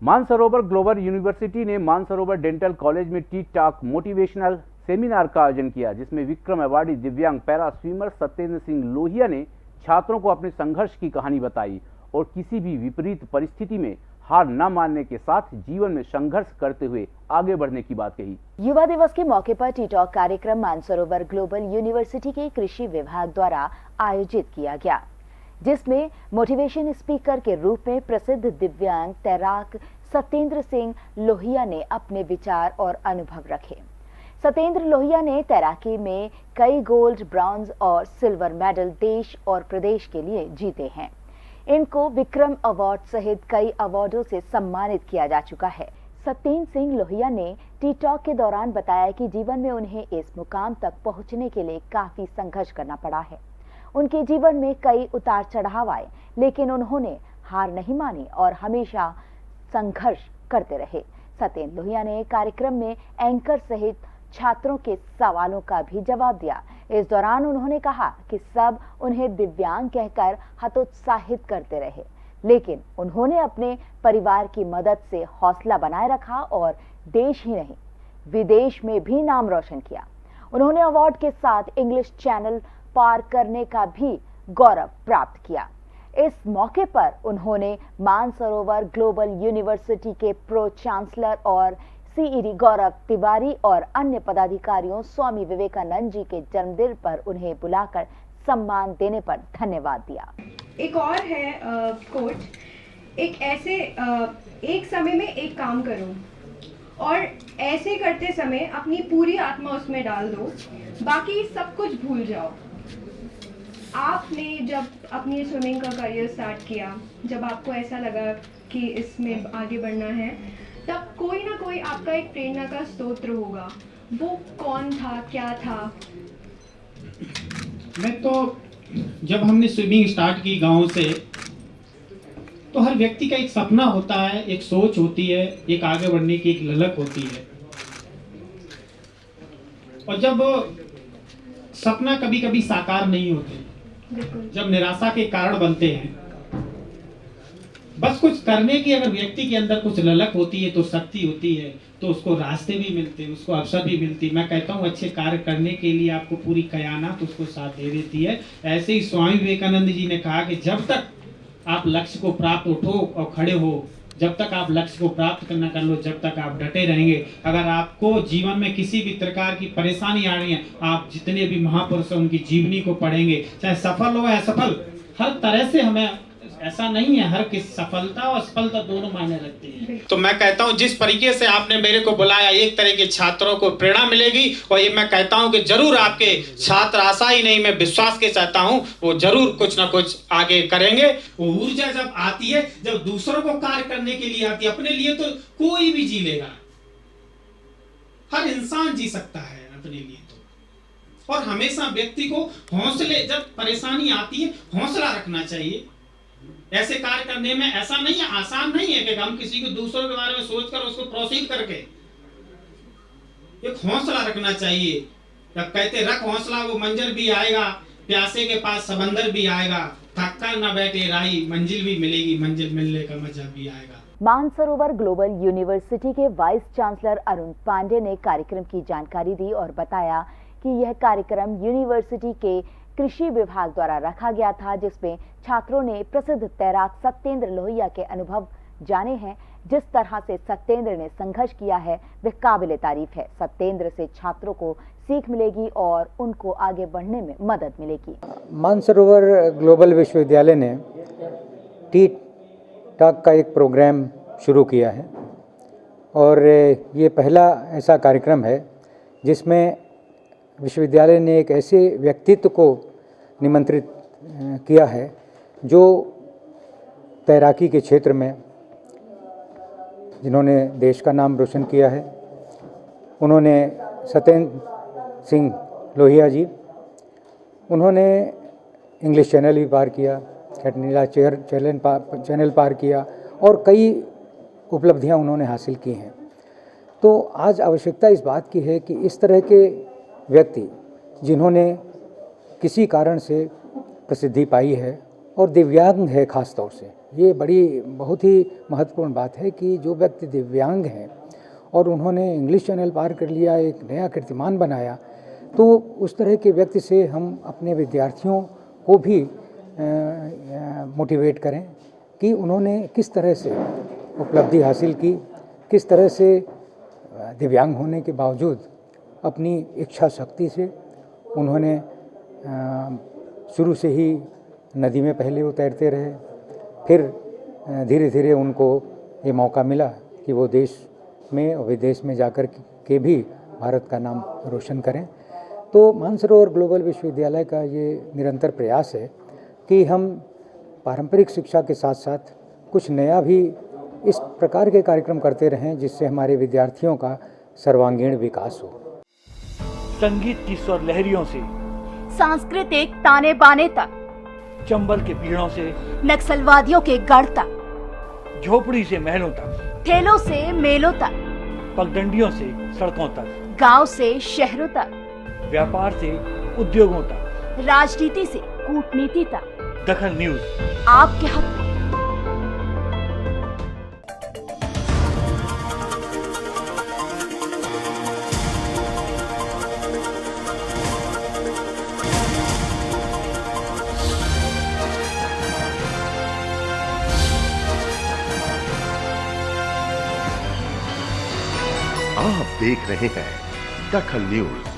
Mansarovar global university ने Mansarovar dental college में T talk motivational seminar का आयोजन किया, जिसमें विक्रम अवार्डी दिव्यांग पैरा स्विमर सत्येंद्र सिंह लोहिया ने छात्रों को अपने संघर्ष की कहानी बताई और किसी भी विपरीत परिस्थिति में हार न मानने के साथ जीवन में संघर्ष करते हुए आगे बढ़ने की बात कही। युवा दिवस के मौके पर टी टॉक कार्यक्रम मानसरोवर ग्लोबल यूनिवर्सिटी के कृषि विभाग द्वारा आयोजित किया गया, जिसमें मोटिवेशन स्पीकर के रूप में प्रसिद्ध दिव्यांग तैराक सत्येंद्र सिंह लोहिया ने अपने विचार और अनुभव रखे। सत्येंद्र लोहिया ने तैराकी में कई गोल्ड, ब्रॉन्ज और सिल्वर मेडल देश और प्रदेश के लिए जीते हैं। इनको विक्रम अवार्ड सहित कई अवार्डों से सम्मानित किया जा चुका है। सत्येंद्र सिंह लोहिया ने टी टॉक के दौरान बताया कि जीवन में उन्हें इस मुकाम तक पहुंचने के लिए काफी संघर्ष करना पड़ा है। उनके जीवन में कई उतार चढ़ाव आए, लेकिन उन्होंने हार नहीं मानी और हमेशा संघर्ष करते रहे। सत्येंद्र लोहिया ने कार्यक्रम में एंकर सहित छात्रों के सवालों का भी जवाब दिया। इस दौरान उन्होंने कहा कि सब उन्हें दिव्यांग कहकर हतोत्साहित करते रहे, लेकिन उन्होंने अपने परिवार की मदद से हौसला बनाए रखा और देश ही नहीं विदेश में भी नाम रोशन किया। उन्होंने अवार्ड के साथ इंग्लिश चैनल पार करने का भी गौरव प्राप्त किया। इस मौके पर उन्होंने मानसरोवर ग्लोबल यूनिवर्सिटी के प्रो चांसलर और सीईडी गौरव तिवारी और अन्य पदाधिकारियों स्वामी विवेकानंद जी के जन्मदिन पर उन्हें बुलाकर सम्मान देने पर धन्यवाद दिया। एक और है कोट, एक समय में एक काम करो और ऐसे करते समय अपनी पूरी आत्मा उसमें डाल दो, बाकी सब कुछ भूल जाओ। आपने जब अपनी स्विमिंग का करियर स्टार्ट किया, जब आपको ऐसा लगा कि इसमें आगे बढ़ना है, तब कोई ना कोई आपका एक प्रेरणा का स्रोत होगा। वो कौन था, क्या था? मैं तो जब हमने स्विमिंग स्टार्ट की गांव से, तो हर व्यक्ति का एक सपना होता है, एक सोच होती है, एक आगे बढ़ने की एक ललक होती है। और जब सपना कभी कभी साकार नहीं होते, जब निराशा के कारण बनते हैं, बस कुछ करने की अगर व्यक्ति के अंदर कुछ ललक होती है, तो शक्ति होती है, तो उसको रास्ते भी मिलते हैं, उसको अवसर भी मिलती है। मैं कहता हूँ अच्छे कार्य करने के लिए आपको पूरी कायनात उसको साथ दे देती है। ऐसे ही स्वामी विवेकानंद जी ने कहा कि जब तक आप लक्ष्य को प्राप्त उठो और खड़े हो, जब तक आप लक्ष्य को प्राप्त करना कर लो, जब तक आप डटे रहेंगे। अगर आपको जीवन में किसी भी प्रकार की परेशानी आ रही है, आप जितने भी महापुरुष हैं उनकी जीवनी को पढ़ेंगे, चाहे सफल हो या असफल, हर तरह से हमें ऐसा नहीं है, हर किस सफलता और असफलता दोनों मायने रखती है। तो मैं कहता हूँ जिस तरीके से आपने मेरे को बुलाया, एक तरह के छात्रों को प्रेरणा मिलेगी और ये मैं कहता हूँ कि जरूर आपके छात्र, आशा ही नहीं मैं विश्वास के चाहता हूँ, वो जरूर कुछ ना कुछ आगे करेंगे। वो ऊर्जा जब आती है, जब दूसरों को कार्य करने के लिए आती है, अपने लिए तो कोई भी जी लेगा, हर इंसान जी सकता है अपने लिए तो। और हमेशा व्यक्ति को हौसले, जब परेशानी आती है हौसला रखना चाहिए। ऐसे कार्य करने में ऐसा नहीं है, आसान नहीं है कि हम किसी को दूसरों के बारे में सोचकर उसको प्रोसीड करके, एक हौसला रखना चाहिए। जब कहते रख हौसला, वो मंजर भी आएगा, प्यासे के पास समंदर भी आएगा, थक कर न बैठे राही, मंजिल भी मिलेगी, मंजिल मिलने का मजा भी आएगा। मानसरोवर ग्लोबल यूनिवर्सिटी के वाइस चांसलर अरुण पांडे ने कार्यक्रम की जानकारी दी और बताया कि यह कार्यक्रम यूनिवर्सिटी के कृषि विभाग द्वारा रखा गया था, जिसमें छात्रों ने प्रसिद्ध तैराक सत्येंद्र लोहिया के अनुभव जाने हैं। जिस तरह से सत्येंद्र ने संघर्ष किया है वह काबिले तारीफ है। सत्येंद्र से छात्रों को सीख मिलेगी और उनको आगे बढ़ने में मदद मिलेगी। मानसरोवर ग्लोबल विश्वविद्यालय ने टी टॉक का एक प्रोग्राम शुरू किया है और ये पहला ऐसा कार्यक्रम है जिसमें विश्वविद्यालय ने एक ऐसे व्यक्तित्व को निमंत्रित किया है जो तैराकी के क्षेत्र में, जिन्होंने देश का नाम रोशन किया है। उन्होंने सत्येंद्र सिंह लोहिया जी, उन्होंने इंग्लिश चैनल भी पार किया, कैटनीला चैनल पार किया और कई उपलब्धियां उन्होंने हासिल की हैं। तो आज आवश्यकता इस बात की है कि इस तरह के व्यक्ति जिन्होंने किसी कारण से प्रसिद्धि पाई है और दिव्यांग है, खास तौर से ये बहुत ही महत्वपूर्ण बात है कि जो व्यक्ति दिव्यांग हैं और उन्होंने इंग्लिश चैनल पार कर लिया, एक नया कीर्तिमान बनाया, तो उस तरह के व्यक्ति से हम अपने विद्यार्थियों को भी मोटिवेट करें कि उन्होंने किस तरह से उपलब्धि हासिल की, किस तरह से दिव्यांग होने के बावजूद अपनी इच्छा शक्ति से उन्होंने शुरू से ही नदी में पहले वो तैरते रहे, फिर धीरे धीरे उनको ये मौका मिला कि वो देश में और विदेश में जाकर के भी भारत का नाम रोशन करें। तो मानसरोवर ग्लोबल विश्वविद्यालय का ये निरंतर प्रयास है कि हम पारंपरिक शिक्षा के साथ साथ कुछ नया भी इस प्रकार के कार्यक्रम करते रहें जिससे हमारे विद्यार्थियों का सर्वांगीण विकास हो। संगीत की स्वर लहरियों से सांस्कृतिक ताने बाने तक, चंबल के पीड़ों से नक्सलवादियों के गढ़ तक, झोपड़ी से महलों तक, ठेलों से मेलों तक, पगडंडियों से सड़कों तक, गांव से शहरों तक, व्यापार से उद्योगों तक, राजनीति से कूटनीति तक, दखन न्यूज आपके हक में। आप देख रहे हैं दखन न्यूज।